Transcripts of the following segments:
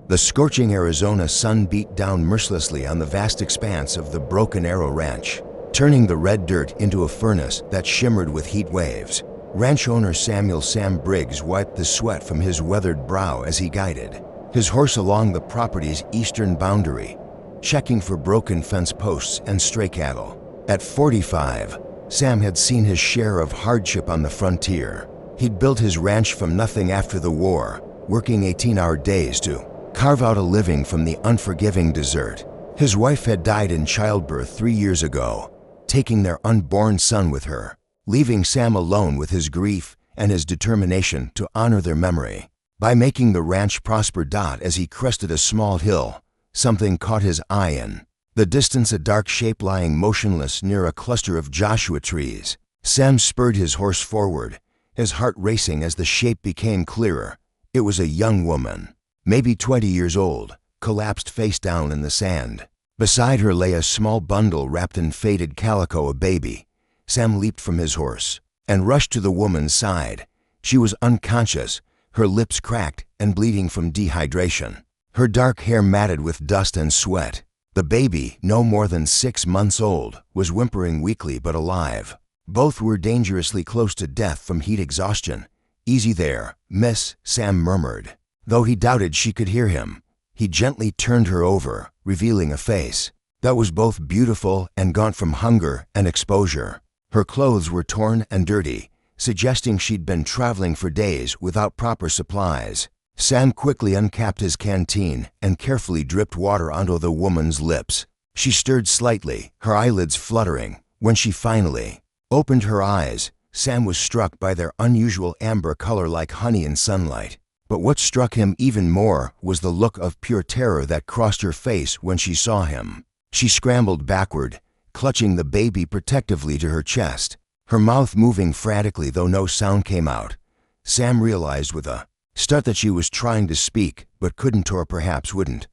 The scorching Arizona sun beat down mercilessly on the vast expanse of the Broken Arrow Ranch, turning the red dirt into a furnace that shimmered with heat waves. Ranch owner Sam Briggs wiped the sweat from his weathered brow as he guided his horse along the property's eastern boundary, checking for broken fence posts and stray cattle. At 45, Sam had seen his share of hardship on the frontier. He'd built his ranch from nothing after the war, working 18-hour days to carve out a living from the unforgiving desert. His wife had died in childbirth 3 years ago, taking their unborn son with her, leaving Sam alone with his grief and his determination to honor their memory. By making the ranch prosper. As he crested a small hill, something caught his eye in the distance, a dark shape lying motionless near a cluster of Joshua trees. Sam spurred his horse forward, his heart racing as the shape became clearer. It was a young woman, maybe 20 years old, collapsed face down in the sand. Beside her lay a small bundle wrapped in faded calico, a baby. Sam leaped from his horse and rushed to the woman's side. She was unconscious, her lips cracked and bleeding from dehydration, her dark hair matted with dust and sweat. The baby, no more than 6 months old, was whimpering weakly but alive. Both were dangerously close to death from heat exhaustion. "Easy there, miss," Sam murmured. Though he doubted she could hear him, he gently turned her over, revealing a face that was both beautiful and gaunt from hunger and exposure. Her clothes were torn and dirty, suggesting she'd been traveling for days without proper supplies. Sam quickly uncapped his canteen and carefully dripped water onto the woman's lips. She stirred slightly, her eyelids fluttering. When she finally opened her eyes, Sam was struck by their unusual amber color like honey in sunlight. But what struck him even more was the look of pure terror that crossed her face when she saw him. She scrambled backward, clutching the baby protectively to her chest, her mouth moving frantically though no sound came out. Sam realized with a start that she was trying to speak, but couldn't or perhaps wouldn't.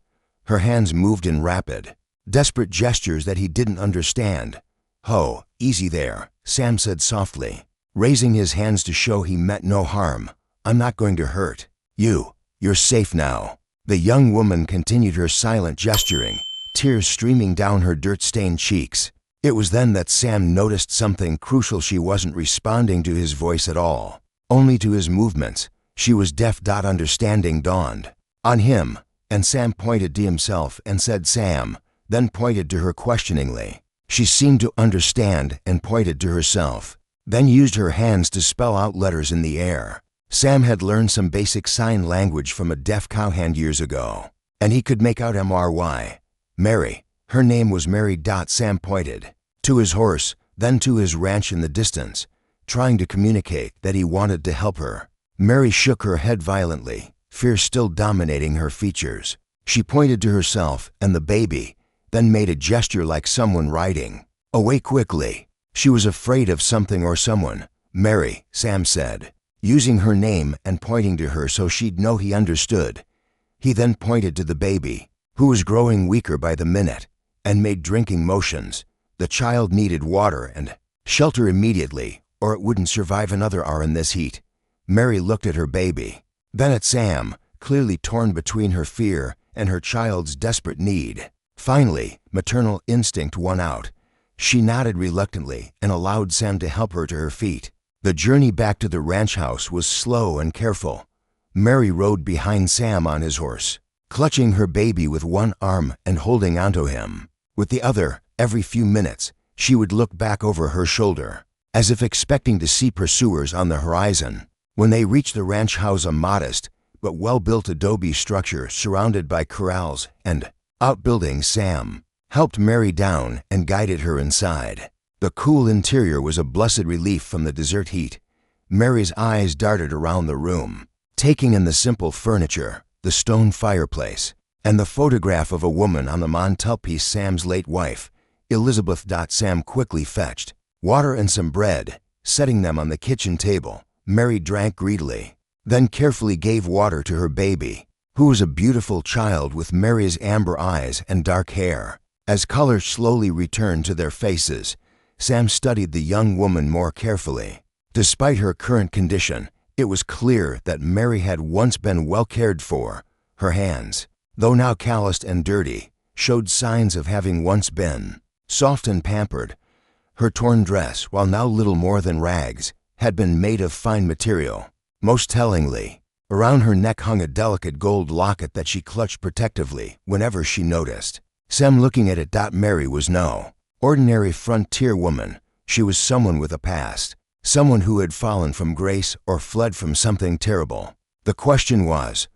Her hands moved in rapid, desperate gestures that he didn't understand. "Ho, easy there," Sam said softly, raising his hands to show he meant no harm. "I'm not going to hurt you. You're safe now." The young woman continued her silent gesturing, tears streaming down her dirt-stained cheeks. It was then that Sam noticed something crucial. She wasn't responding to his voice at all, only to his movements. She was deaf. Understanding dawned on him, and Sam pointed to himself and said Sam, then pointed to her questioningly. She seemed to understand and pointed to herself, then used her hands to spell out letters in the air. Sam had learned some basic sign language from a deaf cowhand years ago, and he could make out Mry. Mary. Her name was Mary. Sam pointed to his horse, then to his ranch in the distance, trying to communicate that he wanted to help her. Mary shook her head violently, fear still dominating her features. She pointed to herself and the baby, then made a gesture like someone riding away quickly. She was afraid of something or someone. "Mary," Sam said, using her name and pointing to her so she'd know he understood. He then pointed to the baby, who was growing weaker by the minute, and made drinking motions. The child needed water and shelter immediately, or it wouldn't survive another hour in this heat. Mary looked at her baby, then at Sam, clearly torn between her fear and her child's desperate need. Finally, maternal instinct won out. She nodded reluctantly and allowed Sam to help her to her feet. The journey back to the ranch house was slow and careful. Mary rode behind Sam on his horse, clutching her baby with one arm and holding onto him with the other. Every few minutes, she would look back over her shoulder, as if expecting to see pursuers on the horizon. When they reached the ranch house, a modest but well-built adobe structure surrounded by corrals and outbuildings, Sam helped Mary down and guided her inside. The cool interior was a blessed relief from the desert heat. Mary's eyes darted around the room, taking in the simple furniture, the stone fireplace, and the photograph of a woman on the mantelpiece, Sam's late wife, Elizabeth. Sam quickly fetched water and some bread, setting them on the kitchen table. Mary drank greedily, then carefully gave water to her baby, who was a beautiful child with Mary's amber eyes and dark hair. As color slowly returned to their faces, Sam studied the young woman more carefully. Despite her current condition, it was clear that Mary had once been well cared for. Her hands, though now calloused and dirty, showed signs of having once been. Soft and pampered, her torn dress, while now little more than rags, had been made of fine material. Most tellingly, around her neck hung a delicate gold locket that she clutched protectively whenever she noticed. Sam, looking at it, Mary was no ordinary frontier woman. She was someone with a past, someone who had fallen from grace or fled from something terrible. The question was,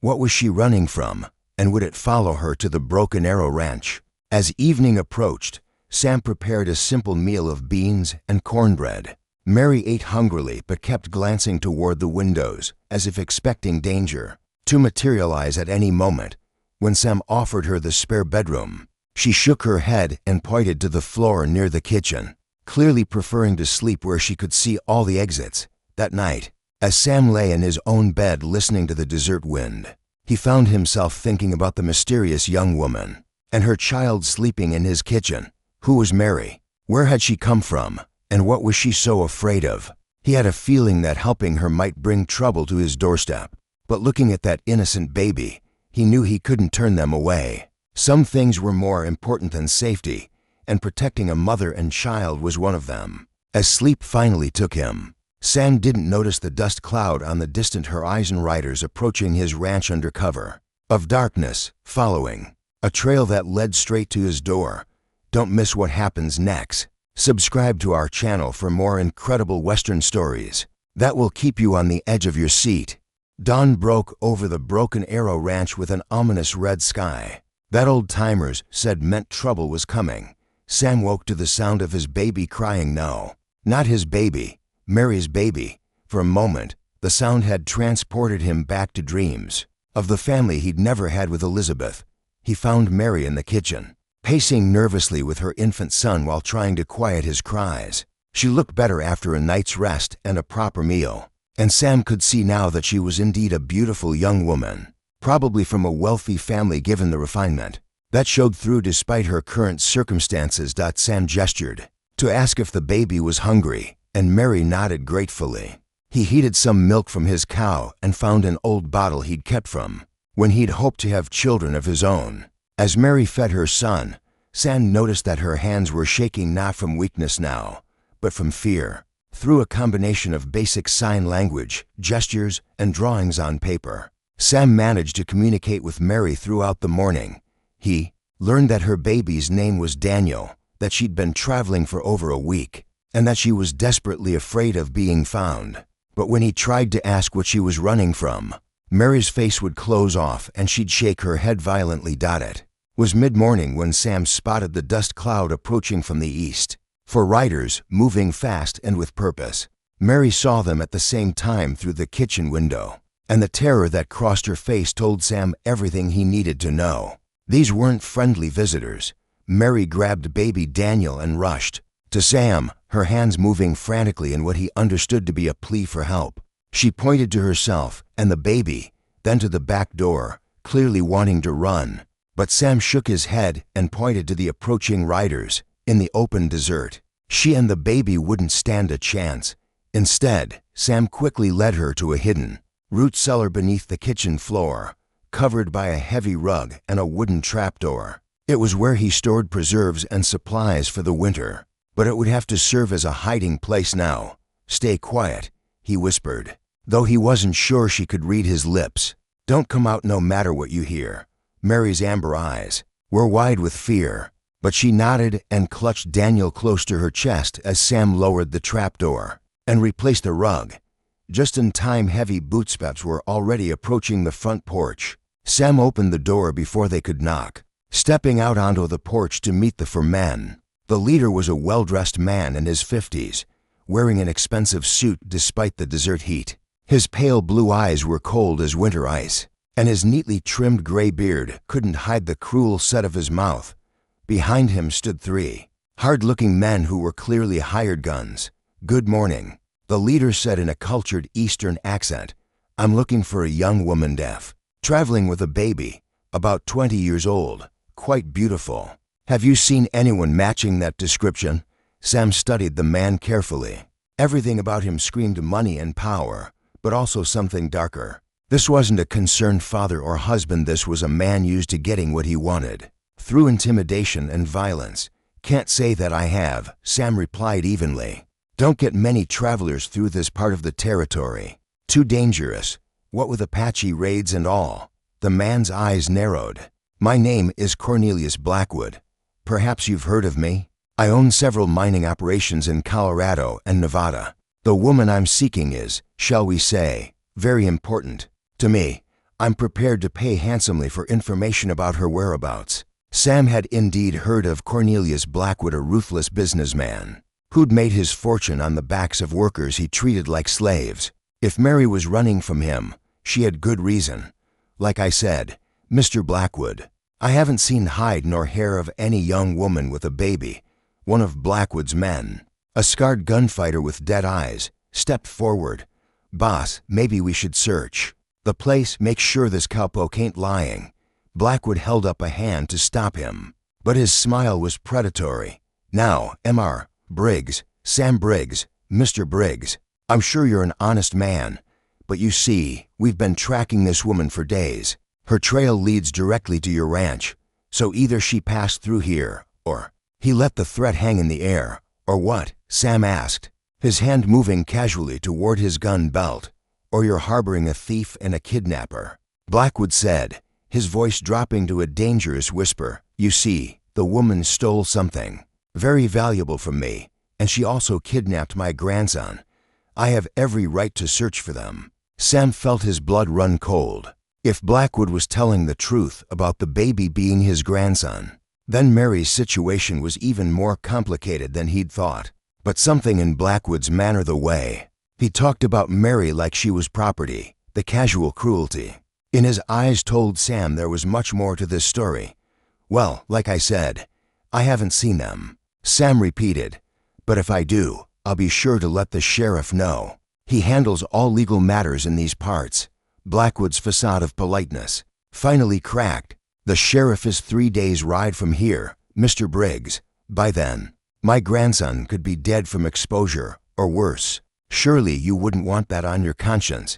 what was she running from, and would it follow her to the Broken Arrow Ranch? As evening approached, Sam prepared a simple meal of beans and cornbread. Mary ate hungrily but kept glancing toward the windows, as if expecting danger to materialize at any moment. When Sam offered her the spare bedroom, she shook her head and pointed to the floor near the kitchen, clearly preferring to sleep where she could see all the exits. That night, as Sam lay in his own bed listening to the desert wind, he found himself thinking about the mysterious young woman and her child sleeping in his kitchen. Who was Mary? Where had she come from? And what was she so afraid of? He had a feeling that helping her might bring trouble to his doorstep. But looking at that innocent baby, he knew he couldn't turn them away. Some things were more important than safety, and protecting a mother and child was one of them. As sleep finally took him, Sam didn't notice the dust cloud on the distant horizon, riders approaching his ranch under cover of darkness, following a trail that led straight to his door. Don't miss what happens next. Subscribe to our channel for more incredible Western stories that will keep you on the edge of your seat. Dawn broke over the Broken Arrow Ranch with an ominous red sky that old-timers said meant trouble was coming. Sam woke to the sound of his baby crying. No, not his baby, Mary's baby. For a moment, the sound had transported him back to dreams of the family he'd never had with Elizabeth. He found Mary in the kitchen, pacing nervously with her infant son while trying to quiet his cries. She looked better after a night's rest and a proper meal, and Sam could see now that she was indeed a beautiful young woman, probably from a wealthy family given the refinement that showed through despite her current circumstances. Sam gestured to ask if the baby was hungry, and Mary nodded gratefully. He heated some milk from his cow and found an old bottle he'd kept from when he'd hoped to have children of his own. As Mary fed her son, Sam noticed that her hands were shaking, not from weakness now, but from fear. Through a combination of basic sign language, gestures, and drawings on paper, Sam managed to communicate with Mary throughout the morning. He learned that her baby's name was Daniel, that she'd been traveling for over a week, and that she was desperately afraid of being found. But when he tried to ask what she was running from, Mary's face would close off and she'd shake her head violently. It was mid-morning when Sam spotted the dust cloud approaching from the east. For riders moving fast and with purpose, Mary saw them at the same time through the kitchen window, and the terror that crossed her face told Sam everything he needed to know. These weren't friendly visitors. Mary grabbed baby Daniel and rushed to Sam, her hands moving frantically in what he understood to be a plea for help. She pointed to herself and the baby, then to the back door, clearly wanting to run. But Sam shook his head and pointed to the approaching riders in the open desert. She and the baby wouldn't stand a chance. Instead, Sam quickly led her to a hidden root cellar beneath the kitchen floor, covered by a heavy rug and a wooden trapdoor. It was where he stored preserves and supplies for the winter, but it would have to serve as a hiding place now. Stay quiet, he whispered, though he wasn't sure she could read his lips. Don't come out no matter what you hear. Mary's amber eyes were wide with fear, but she nodded and clutched Daniel close to her chest as Sam lowered the trapdoor and replaced the rug. Just in time, heavy bootsteps were already approaching the front porch. Sam opened the door before they could knock, stepping out onto the porch to meet the four men. The leader was a well-dressed man in his 50s, wearing an expensive suit despite the desert heat. His pale blue eyes were cold as winter ice, and his neatly trimmed gray beard couldn't hide the cruel set of his mouth. Behind him stood three hard-looking men who were clearly hired guns. "Good morning," the leader said in a cultured Eastern accent. "I'm looking for a young woman deaf, traveling with a baby, about 20 years old, quite beautiful. Have you seen anyone matching that description?" Sam studied the man carefully. Everything about him screamed money and power, but also something darker. This wasn't a concerned father or husband, this was a man used to getting what he wanted, through intimidation and violence. Can't say that I have, Sam replied evenly. Don't get many travelers through this part of the territory. Too dangerous, what with Apache raids and all. The man's eyes narrowed. My name is Cornelius Blackwood. Perhaps you've heard of me? I own several mining operations in Colorado and Nevada. The woman I'm seeking is, shall we say, very important to me. I'm prepared to pay handsomely for information about her whereabouts. Sam had indeed heard of Cornelius Blackwood, a ruthless businessman who'd made his fortune on the backs of workers he treated like slaves. If Mary was running from him, she had good reason. Like I said, Mr. Blackwood, I haven't seen hide nor hair of any young woman with a baby. One of Blackwood's men, a scarred gunfighter with dead eyes, stepped forward. Boss, maybe we should search the place, make sure this cowpoke ain't lying. Blackwood held up a hand to stop him, but his smile was predatory. Now, Mr. Briggs, Sam Briggs, Mr. Briggs, I'm sure you're an honest man, but you see, we've been tracking this woman for days. Her trail leads directly to your ranch, so either she passed through here, or he let the threat hang in the air, or what? Sam asked, his hand moving casually toward his gun belt. Or you're harboring a thief and a kidnapper, Blackwood said, his voice dropping to a dangerous whisper. You see, the woman stole something very valuable from me, and she also kidnapped my grandson. I have every right to search for them. Sam felt his blood run cold. If Blackwood was telling the truth about the baby being his grandson, then Mary's situation was even more complicated than he'd thought. But something in Blackwood's manner, the way he talked about Mary like she was property, the casual cruelty in his eyes told Sam there was much more to this story. Well, like I said, I haven't seen them, Sam repeated, but if I do, I'll be sure to let the sheriff know. He handles all legal matters in these parts. Blackwood's facade of politeness finally cracked. The sheriff is 3 days' ride from here, Mr. Briggs. By then, my grandson could be dead from exposure, or worse. Surely you wouldn't want that on your conscience.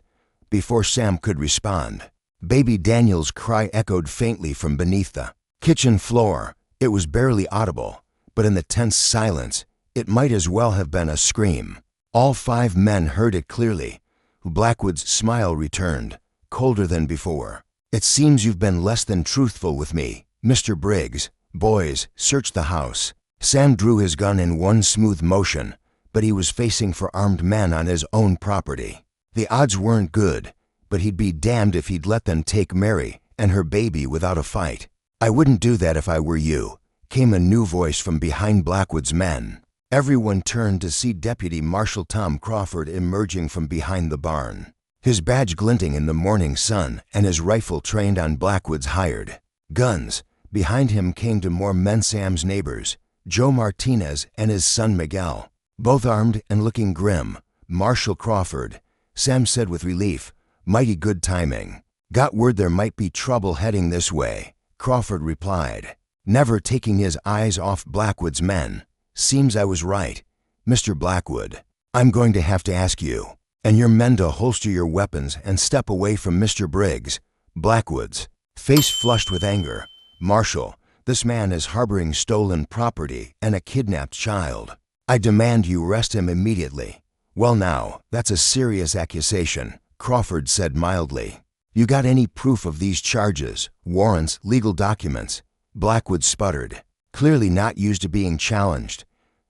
Before Sam could respond, baby Daniel's cry echoed faintly from beneath the kitchen floor. It was barely audible, but in the tense silence, it might as well have been a scream. All 5 men heard it clearly. Blackwood's smile returned, colder than before. It seems you've been less than truthful with me, Mr. Briggs. Boys, search the house. Sam drew his gun in one smooth motion, but he was facing for armed men on his own property. The odds weren't good, but he'd be damned if he'd let them take Mary and her baby without a fight. I wouldn't do that if I were you, came a new voice from behind Blackwood's men. Everyone turned to see Deputy Marshal Tom Crawford emerging from behind the barn, his badge glinting in the morning sun and his rifle trained on Blackwood's hired guns. Behind him came to more men Sam's neighbors, Joe Martinez and his son Miguel, both armed and looking grim. Marshal Crawford, Sam said with relief, mighty good timing. Got word there might be trouble heading this way, Crawford replied, never taking his eyes off Blackwood's men. Seems I was right, Mr. Blackwood. I'm going to have to ask you and your men to holster your weapons and step away from Mr. Briggs. Blackwood's face flushed with anger. Marshal, this man is harboring stolen property and a kidnapped child. I demand you arrest him immediately. Well now, that's a serious accusation, Crawford said mildly. You got any proof of these charges, warrants, legal documents? Blackwood sputtered, clearly not used to being challenged.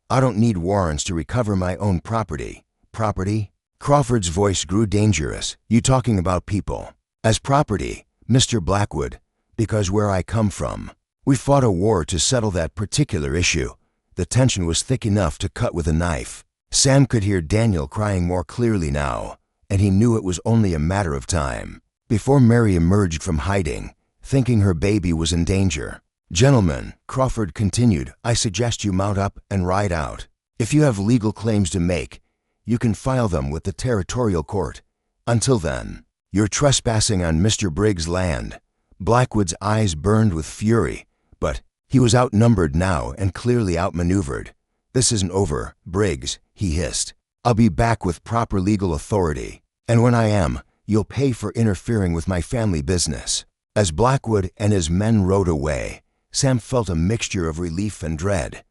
I don't need warrants to recover my own property. Property? Crawford's voice grew dangerous. You talking about people as property, Mr. Blackwood? Because where I come from, we fought a war to settle that particular issue. The tension was thick enough to cut with a knife. Sam could hear Daniel crying more clearly now, and he knew it was only a matter of time before Mary emerged from hiding, thinking her baby was in danger. Gentlemen, Crawford continued, I suggest you mount up and ride out. If you have legal claims to make, you can file them with the territorial court. Until then, you're trespassing on Mr. Briggs' land. Blackwood's eyes burned with fury, but he was outnumbered now and clearly outmaneuvered. This isn't over, Briggs, he hissed. I'll be back with proper legal authority, and when I am, You'll pay for interfering with my family business." As Blackwood and his men rode away, Sam felt a mixture of relief and dread.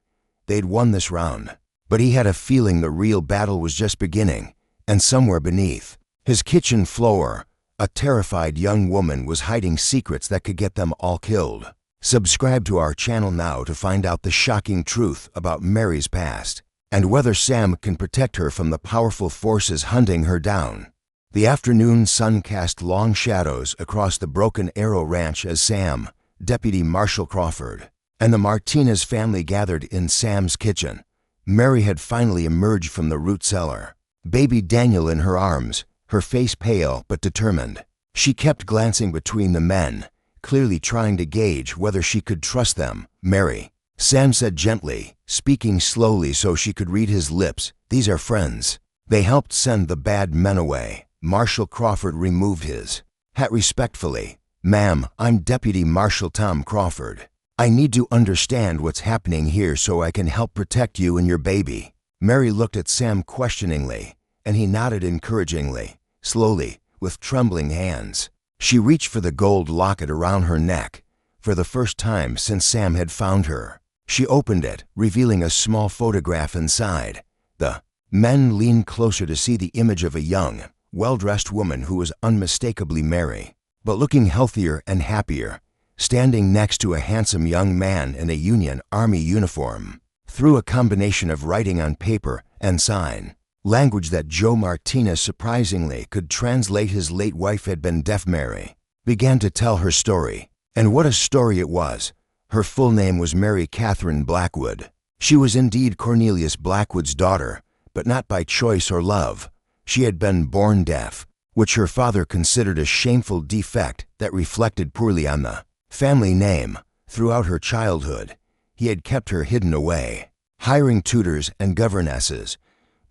They'd won this round, but he had a feeling the real battle was just beginning, and somewhere beneath his kitchen floor, a terrified young woman was hiding secrets that could get them all killed. Subscribe to our channel now to find out the shocking truth about Mary's past, and whether Sam can protect her from the powerful forces hunting her down. The afternoon sun cast long shadows across the Broken Arrow Ranch as Sam, Deputy Marshal Crawford, and the Martinez family gathered in Sam's kitchen. Mary had finally emerged from the root cellar, baby Daniel in her arms, her face pale but determined. She kept glancing between the men, clearly trying to gauge whether she could trust them. "Mary," Sam said gently, speaking slowly so she could read his lips, "these are friends. They helped send the bad men away." Marshal Crawford removed his hat respectfully. "Ma'am, I'm Deputy Marshal Tom Crawford. I need to understand what's happening here so I can help protect you and your baby." Mary looked at Sam questioningly, and he nodded encouragingly. Slowly, with trembling hands, she reached for the gold locket around her neck. For the first time since Sam had found her, she opened it, revealing a small photograph inside. The men leaned closer to see the image of a young, well-dressed woman who was unmistakably Mary, but looking healthier and happier, standing next to a handsome young man in a Union Army uniform. Through a combination of writing on paper and sign language that Joe Martinez surprisingly could translate, his late wife had been deaf. Mary began to tell her story, and what a story it was. Her full name was Mary Catherine Blackwood. She was indeed Cornelius Blackwood's daughter, but not by choice or love. She had been born deaf, which her father considered a shameful defect that reflected poorly on the family name. Throughout her childhood, he had kept her hidden away, hiring tutors and governesses,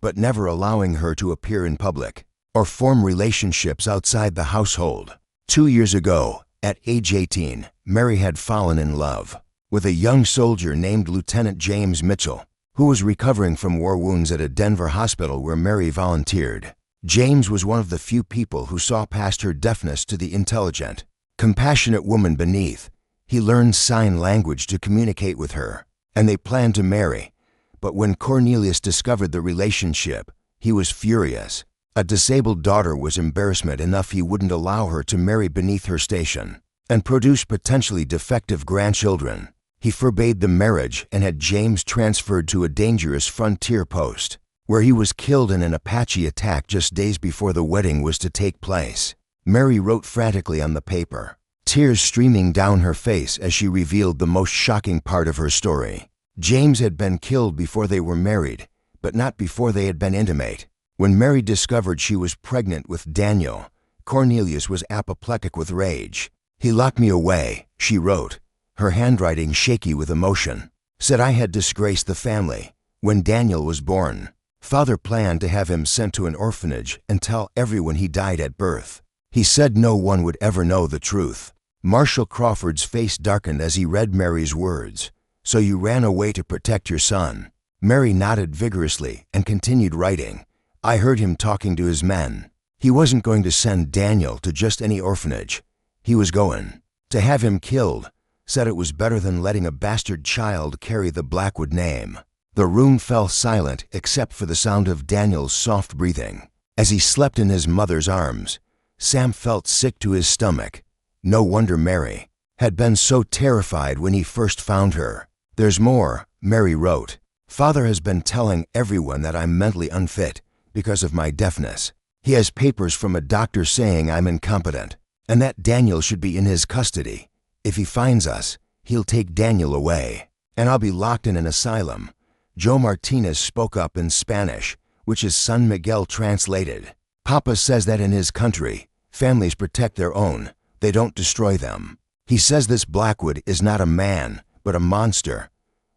but never allowing her to appear in public or form relationships outside the household. 2 years ago, at age 18, Mary had fallen in love with a young soldier named Lieutenant James Mitchell, who was recovering from war wounds at a Denver hospital where Mary volunteered. James was one of the few people who saw past her deafness to the intelligent, compassionate woman beneath. He learned sign language to communicate with her, and they planned to marry. But when Cornelius discovered the relationship, he was furious. A disabled daughter was embarrassment enough. He wouldn't allow her to marry beneath her station and produce potentially defective grandchildren. He forbade the marriage and had James transferred to a dangerous frontier post, where he was killed in an Apache attack just days before the wedding was to take place. Mary wrote frantically on the paper, tears streaming down her face as she revealed the most shocking part of her story. James had been killed before they were married, but not before they had been intimate. When Mary discovered she was pregnant with Daniel, Cornelius was apoplectic with rage. "He locked me away," she wrote, her handwriting shaky with emotion. "Said I had disgraced the family. When Daniel was born, Father planned to have him sent to an orphanage and tell everyone he died at birth. He said no one would ever know the truth." Marshal Crawford's face darkened as he read Mary's words. "So you ran away to protect your son?" Mary nodded vigorously and continued writing. "I heard him talking to his men. He wasn't going to send Daniel to just any orphanage. He was going to have him killed. Said it was better than letting a bastard child carry the Blackwood name." The room fell silent except for the sound of Daniel's soft breathing. As he slept in his mother's arms, Sam felt sick to his stomach. No wonder Mary had been so terrified when he first found her. "There's more," Mary wrote. "Father has been telling everyone that I'm mentally unfit because of my deafness. He has papers from a doctor saying I'm incompetent, and that Daniel should be in his custody. If he finds us, he'll take Daniel away, and I'll be locked in an asylum." Joe Martinez spoke up in Spanish, which his son Miguel translated. "Papa says that in his country, families protect their own. They don't destroy them. He says this Blackwood is not a man, but a monster."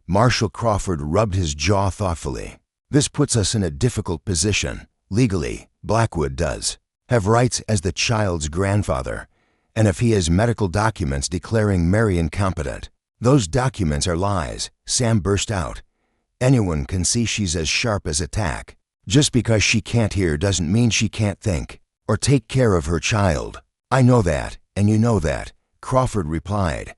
Marshal Crawford rubbed his jaw thoughtfully. "This puts us in a difficult position. Legally, Blackwood does have rights as the child's grandfather, and if he has medical documents declaring Mary incompetent, those documents are lies," Sam burst out. "Anyone can see she's as sharp as a tack. Just because she can't hear doesn't mean she can't think. or take care of her child. I know that, and you know that, Crawford replied.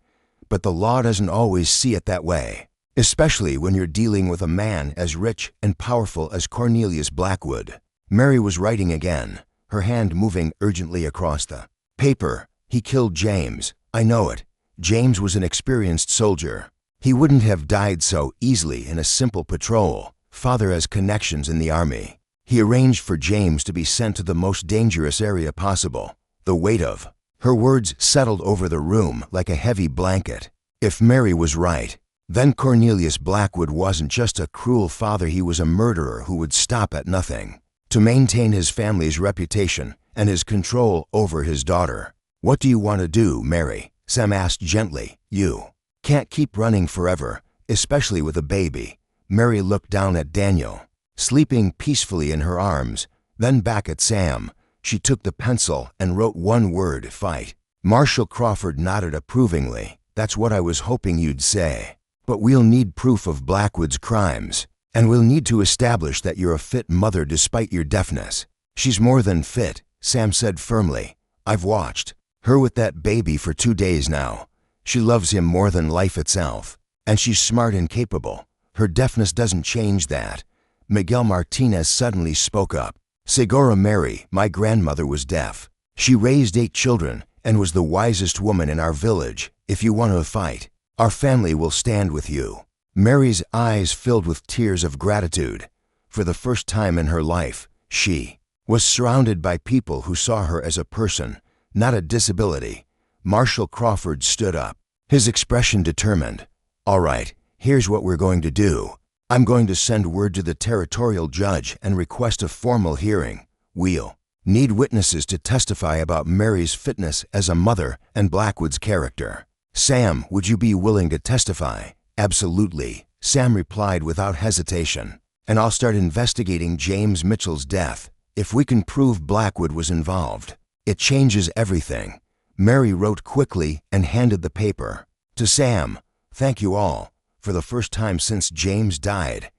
But the law doesn't always see it that way, especially when you're dealing with a man as rich and powerful as Cornelius Blackwood. Mary was writing again, her hand moving urgently across the paper. He killed James. I know it. James was an experienced soldier. He wouldn't have died so easily in a simple patrol. Father has connections in the army. He arranged for James to be sent to the most dangerous area possible. The weight of her words settled over the room like a heavy blanket. If Mary was right, then Cornelius Blackwood wasn't just a cruel father, he was a murderer who would stop at nothing to maintain his family's reputation and his control over his daughter. What do you want to do, Mary? Sam asked gently. You can't keep running forever, especially with a baby. Mary looked down at Daniel, sleeping peacefully in her arms, then back at Sam. She took the pencil and wrote one word: fight. Marshal Crawford nodded approvingly. That's what I was hoping you'd say. But we'll need proof of Blackwood's crimes, and we'll need to establish that you're a fit mother despite your deafness. She's more than fit, Sam said firmly. I've watched her with that baby for 2 days now. She loves him more than life itself, and she's smart and capable. Her deafness doesn't change that. Miguel Martinez suddenly spoke up. Segura Mary, my grandmother was deaf. She raised 8 children and was the wisest woman in our village. If you want to fight, our family will stand with you. Mary's eyes filled with tears of gratitude. For the first time in her life, she was surrounded by people who saw her as a person, not a disability. Marshal Crawford stood up, his expression determined. All right, here's what we're going to do. I'm going to send word to the territorial judge and request a formal hearing. We'll need witnesses to testify about Mary's fitness as a mother and Blackwood's character. Sam, would you be willing to testify? Absolutely, Sam replied without hesitation. And I'll start investigating James Mitchell's death. If we can prove Blackwood was involved, it changes everything. Mary wrote quickly and handed the paper to Sam. Thank you all. For the first time since James died,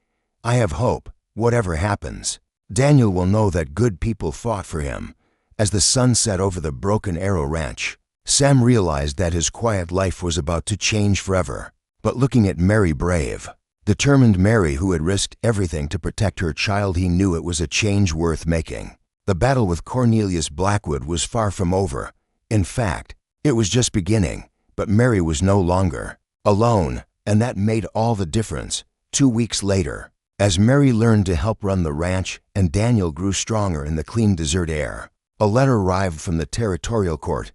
I have hope, whatever happens. Daniel will know that good people fought for him. As the sun set over the Broken Arrow Ranch, Sam realized that his quiet life was about to change forever. But looking at Mary, brave, determined Mary who had risked everything to protect her child, he knew it was a change worth making. The battle with Cornelius Blackwood was far from over. In fact, it was just beginning. But Mary was no longer alone. And that made all the difference. 2 weeks later, as Mary learned to help run the ranch and Daniel grew stronger in the clean desert air, a letter arrived from the territorial court.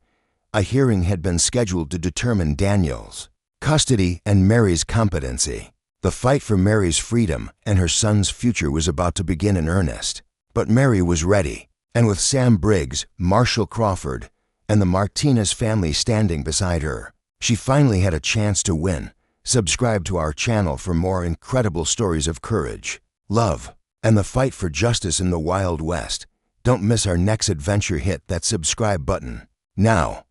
A hearing had been scheduled to determine Daniel's custody and Mary's competency. The fight for Mary's freedom and her son's future was about to begin in earnest. But Mary was ready, and with Sam Briggs, Marshal Crawford, and the Martinez family standing beside her, she finally had a chance to win. Subscribe to our channel for more incredible stories of courage, love, and the fight for justice in the Wild West. Don't miss our next adventure. Hit that subscribe button now.